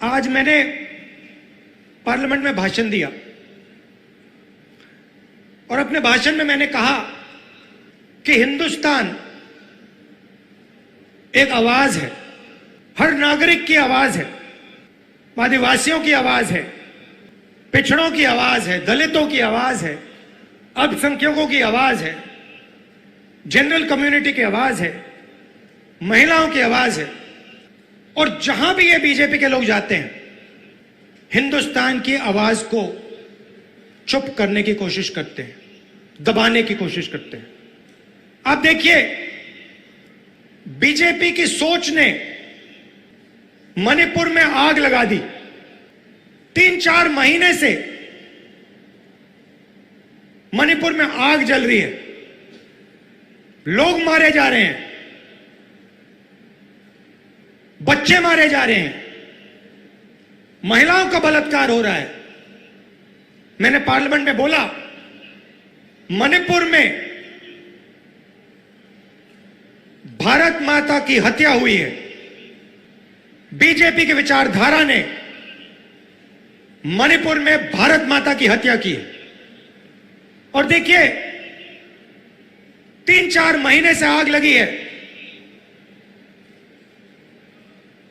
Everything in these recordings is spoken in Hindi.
आज मैंने पार्लियामेंट में भाषण दिया और अपने भाषण में मैंने कहा कि हिंदुस्तान एक आवाज है, हर नागरिक की आवाज है, आदिवासियों की आवाज है, पिछड़ों की आवाज है, दलितों की आवाज है, अल्पसंख्यकों की आवाज है, जनरल कम्युनिटी की आवाज है, महिलाओं की आवाज है। और जहां भी ये बीजेपी के लोग जाते हैं, हिंदुस्तान की आवाज को चुप करने की कोशिश करते हैं, दबाने की कोशिश करते हैं। आप देखिए, बीजेपी की सोच ने मणिपुर में आग लगा दी। 3-4 महीने से मणिपुर में आग जल रही है, लोग मारे जा रहे हैं, बच्चे मारे जा रहे हैं, महिलाओं का बलात्कार हो रहा है। मैंने पार्लियामेंट में बोला, मणिपुर में भारत माता की हत्या हुई है। बीजेपी की विचारधारा ने मणिपुर में भारत माता की हत्या की है। और देखिए, 3-4 महीने से आग लगी है।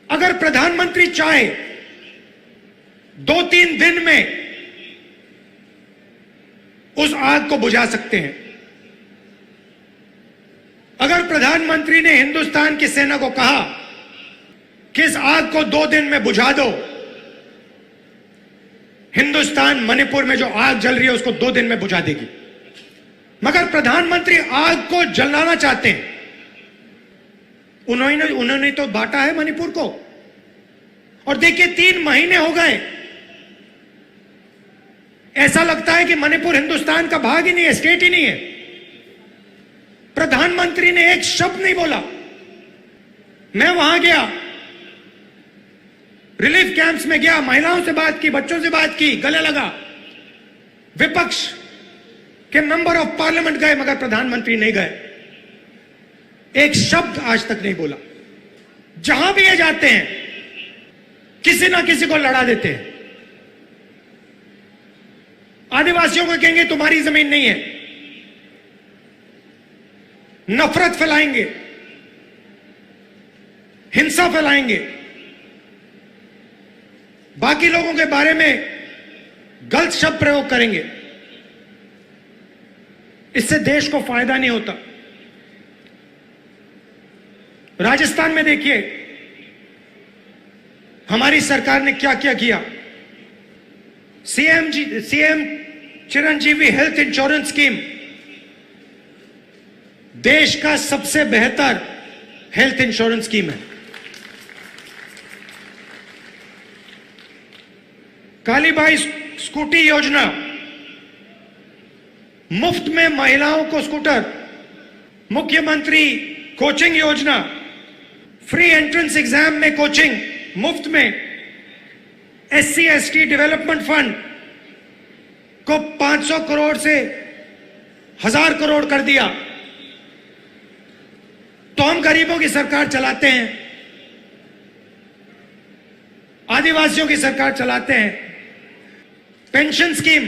अगर प्रधानमंत्री चाहे 2-3 दिन में उस आग को बुझा सकते हैं। अगर प्रधानमंत्री ने हिंदुस्तान की सेना को कहा कि इस आग को 2 दिन में बुझा दो, हिंदुस्तान मणिपुर में जो आग जल रही है उसको 2 दिन में बुझा देगी। मगर प्रधानमंत्री आग को जलाना चाहते हैं। उन्होंने तो बांटा है मणिपुर को। और देखिए, 3 महीने हो गए, ऐसा लगता है कि मणिपुर हिंदुस्तान का भाग ही नहीं है, स्टेट ही नहीं है। प्रधानमंत्री ने एक शब्द नहीं बोला। मैं वहां गया, रिलीफ कैंप्स में गया, महिलाओं से बात की, बच्चों से बात की, गले लगा। विपक्ष के मेंबर ऑफ पार्लियामेंट गए, मगर प्रधानमंत्री नहीं गए। एक शब्द आज तक नहीं बोला। जहां भी ये जाते हैं, किसी ना किसी को लड़ा देते हैं। आदिवासियों को कहेंगे तुम्हारी जमीन नहीं है, नफरत फैलाएंगे, हिंसा फैलाएंगे, बाकी लोगों के बारे में गलत शब्द प्रयोग करेंगे। इससे देश को फायदा नहीं होता। राजस्थान में देखिए, हमारी सरकार ने क्या क्या किया। CM Chiranjeevi health insurance scheme देश का सबसे बेहतर हेल्थ इंश्योरेंस स्कीम है। कालीबाई स्कूटी योजना, मुफ्त में महिलाओं को स्कूटर। मुख्यमंत्री कोचिंग योजना, फ्री एंट्रेंस एग्जाम में कोचिंग मुफ्त में। SC/ST डेवलपमेंट फंड को 500 करोड़ से 1000 करोड़ कर दिया। तो हम गरीबों की सरकार चलाते हैं, आदिवासियों की सरकार चलाते हैं। पेंशन स्कीम,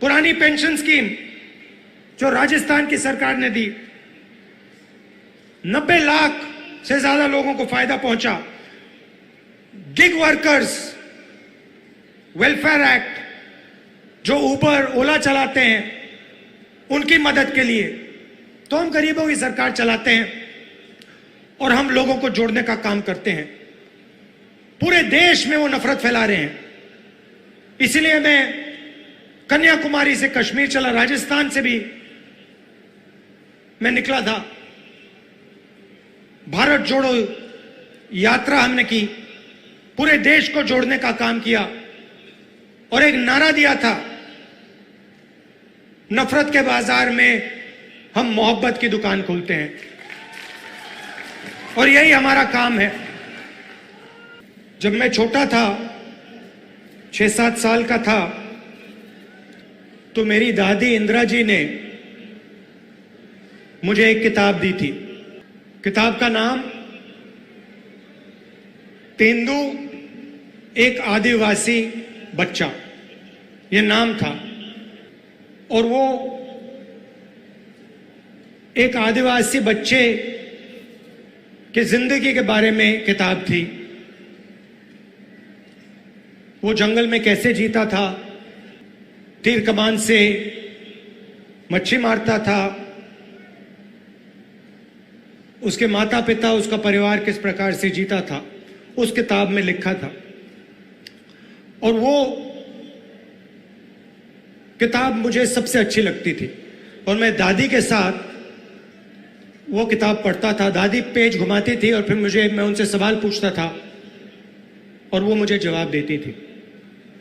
पुरानी पेंशन स्कीम जो राजस्थान की सरकार ने दी, 90 लाख से ज्यादा लोगों को फायदा पहुंचा। गिग वर्कर्स वेलफेयर एक्ट, जो उबर ओला चलाते हैं, उनकी मदद के लिए। तो हम गरीबों की सरकार चलाते हैं और हम लोगों को जोड़ने का काम करते हैं। पूरे देश में वो नफरत फैला रहे हैं। इसलिए मैं कन्याकुमारी से कश्मीर चला, राजस्थान से भी मैं निकला था। भारत जोड़ो यात्रा हमने की, पूरे देश को जोड़ने का काम किया और एक नारा दिया था, नफरत के बाजार में हम मोहब्बत की दुकान खोलते हैं। और यही हमारा काम है। जब मैं छोटा था, 6-7 साल का था, तो मेरी दादी इंदिरा जी ने मुझे एक किताब दी थी। किताब का नाम तेंदु एक आदिवासी बच्चा, ये नाम था, और वो एक आदिवासी बच्चे की जिंदगी के बारे में किताब थी। वो जंगल में कैसे जीता था, तीर कमान से मच्छी मारता था, उसके माता पिता, उसका परिवार किस प्रकार से जीता था, उस किताब में लिखा था। और वो किताब मुझे सबसे अच्छी लगती थी और मैं दादी के साथ वो किताब पढ़ता था। दादी पेज घुमाती थी और फिर मैं उनसे सवाल पूछता था और वो मुझे जवाब देती थी।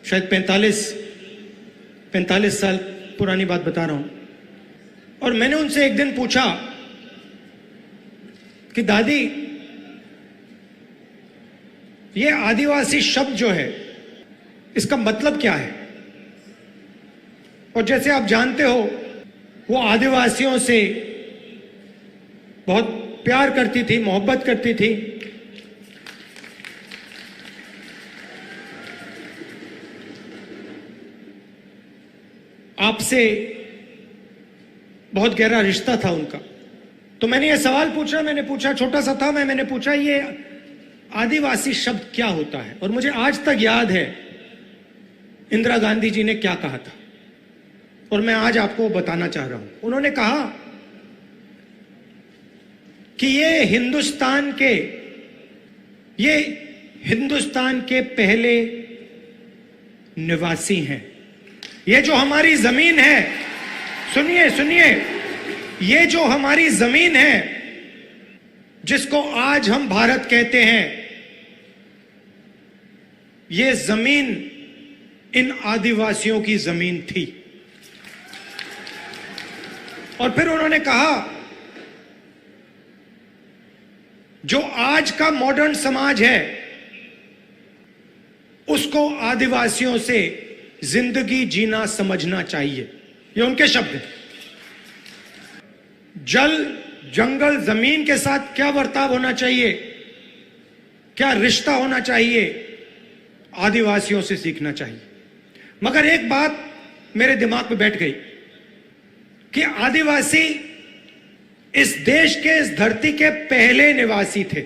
शायद 45 साल पुरानी बात बता रहा हूं। और मैंने उनसे एक दिन पूछा कि दादी, ये आदिवासी शब्द जो है इसका मतलब क्या है? और जैसे आप जानते हो, वो आदिवासियों से बहुत प्यार करती थी, मोहब्बत करती थी। आपसे बहुत गहरा रिश्ता था उनका। तो मैंने ये सवाल पूछा, छोटा सा था मैंने पूछा, ये आदिवासी शब्द क्या होता है? और मुझे आज तक याद है इंदिरा गांधी जी ने क्या कहा था, और मैं आज आपको बताना चाह रहा हूं। उन्होंने कहा कि ये हिंदुस्तान के पहले निवासी हैं। ये जो हमारी जमीन है, सुनिए, ये जो हमारी जमीन है जिसको आज हम भारत कहते हैं, ये जमीन इन आदिवासियों की जमीन थी। और फिर उन्होंने कहा, जो आज का मॉडर्न समाज है उसको आदिवासियों से जिंदगी जीना समझना चाहिए। ये उनके शब्द हैं। जल, जंगल, जमीन के साथ क्या बर्ताव होना चाहिए, क्या रिश्ता होना चाहिए, आदिवासियों से सीखना चाहिए। मगर एक बात मेरे दिमाग में बैठ गई कि आदिवासी इस देश के, इस धरती के पहले निवासी थे।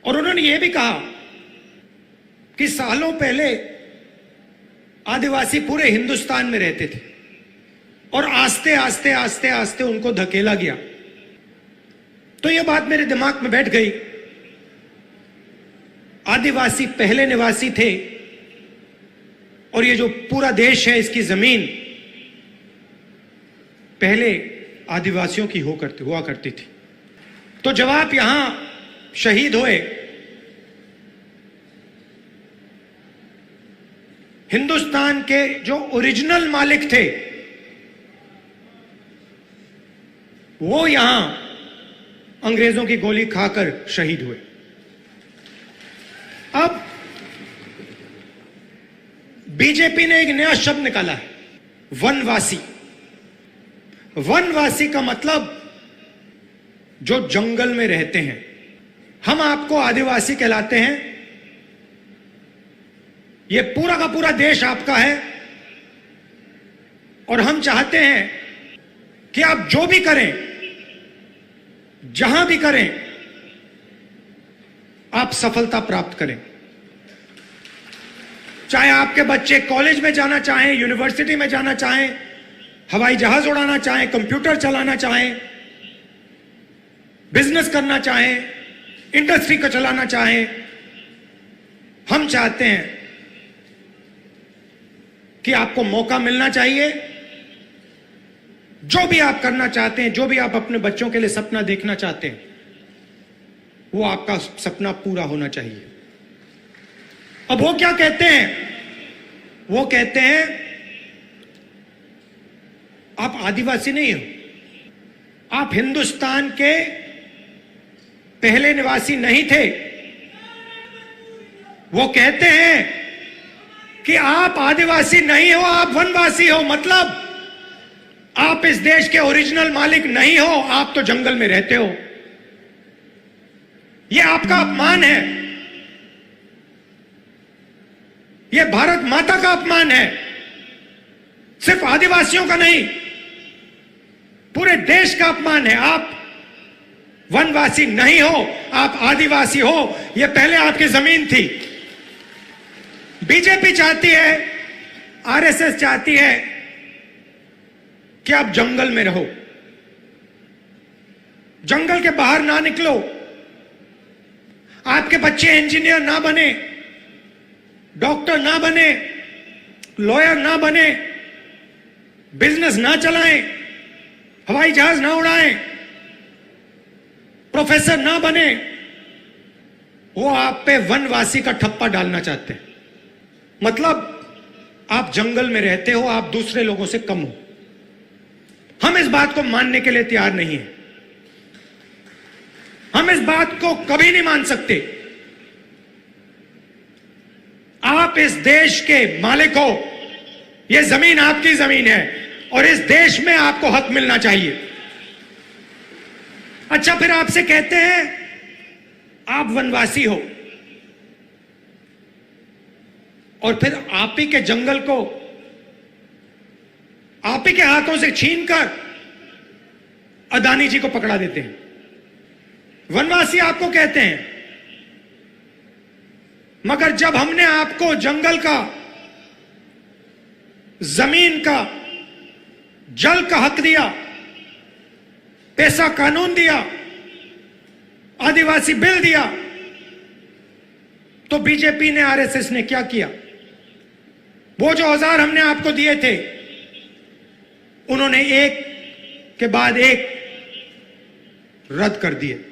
और उन्होंने यह भी कहा कि सालों पहले आदिवासी पूरे हिंदुस्तान में रहते थे और आस्ते आस्ते उनको धकेला गया। तो यह बात मेरे दिमाग में बैठ गई, आदिवासी पहले निवासी थे और ये जो पूरा देश है, इसकी जमीन पहले आदिवासियों की हुआ करती थी। तो जब आप यहां शहीद हुए, हिंदुस्तान के जो ओरिजिनल मालिक थे वो यहां अंग्रेजों की गोली खाकर शहीद हुए। अब बीजेपी ने एक नया शब्द निकाला है, वनवासी। वनवासी का मतलब जो जंगल में रहते हैं। हम आपको आदिवासी कहलाते हैं। यह पूरा का पूरा देश आपका है और हम चाहते हैं कि आप जो भी करें, जहां भी करें, आप सफलता प्राप्त करें। चाहे आपके बच्चे कॉलेज में जाना चाहें, यूनिवर्सिटी में जाना चाहें, हवाई जहाज उड़ाना चाहें, कंप्यूटर चलाना चाहें, बिजनेस करना चाहें, इंडस्ट्री को चलाना चाहें, हम चाहते हैं कि आपको मौका मिलना चाहिए। जो भी आप करना चाहते हैं, जो भी आप अपने बच्चों के लिए सपना देखना चाहते हैं, वो आपका सपना पूरा होना चाहिए। अब वो क्या कहते हैं? वो कहते हैं आप आदिवासी नहीं हो, आप हिंदुस्तान के पहले निवासी नहीं थे। वो कहते हैं कि आप आदिवासी नहीं हो, आप वनवासी हो। मतलब आप इस देश के ओरिजिनल मालिक नहीं हो, आप तो जंगल में रहते हो। यह आपका अपमान है। यह भारत माता का अपमान है, सिर्फ आदिवासियों का नहीं, पूरे देश का अपमान है। आप वनवासी नहीं हो, आप आदिवासी हो। यह पहले आपकी जमीन थी। बीजेपी चाहती है, आरएसएस चाहती है कि आप जंगल में रहो, जंगल के बाहर ना निकलो, आपके बच्चे इंजीनियर ना बने, डॉक्टर ना बने, लॉयर ना बने, बिजनेस ना चलाएं, हवाई जहाज ना उड़ाएं, प्रोफेसर ना बने। वो आप पे वनवासी का ठप्पा डालना चाहते हैं। मतलब आप जंगल में रहते हो, आप दूसरे लोगों से कम हो। हम इस बात को मानने के लिए तैयार नहीं है। हम इस बात को कभी नहीं मान सकते। आप इस देश के मालिक हो, यह जमीन आपकी जमीन है और इस देश में आपको हक मिलना चाहिए। अच्छा, फिर आपसे कहते हैं आप वनवासी हो और फिर आप ही के जंगल को आप ही के हाथों से छीनकर अदानी जी को पकड़ा देते हैं। वनवासी आपको कहते हैं, मगर जब हमने आपको जंगल का, जमीन का, जल का हक दिया, पैसा कानून दिया, आदिवासी बिल दिया, तो बीजेपी ने, आरएसएस ने क्या किया? वो जो औजार हमने आपको दिए थे, उन्होंने एक के बाद एक रद्द कर दिए।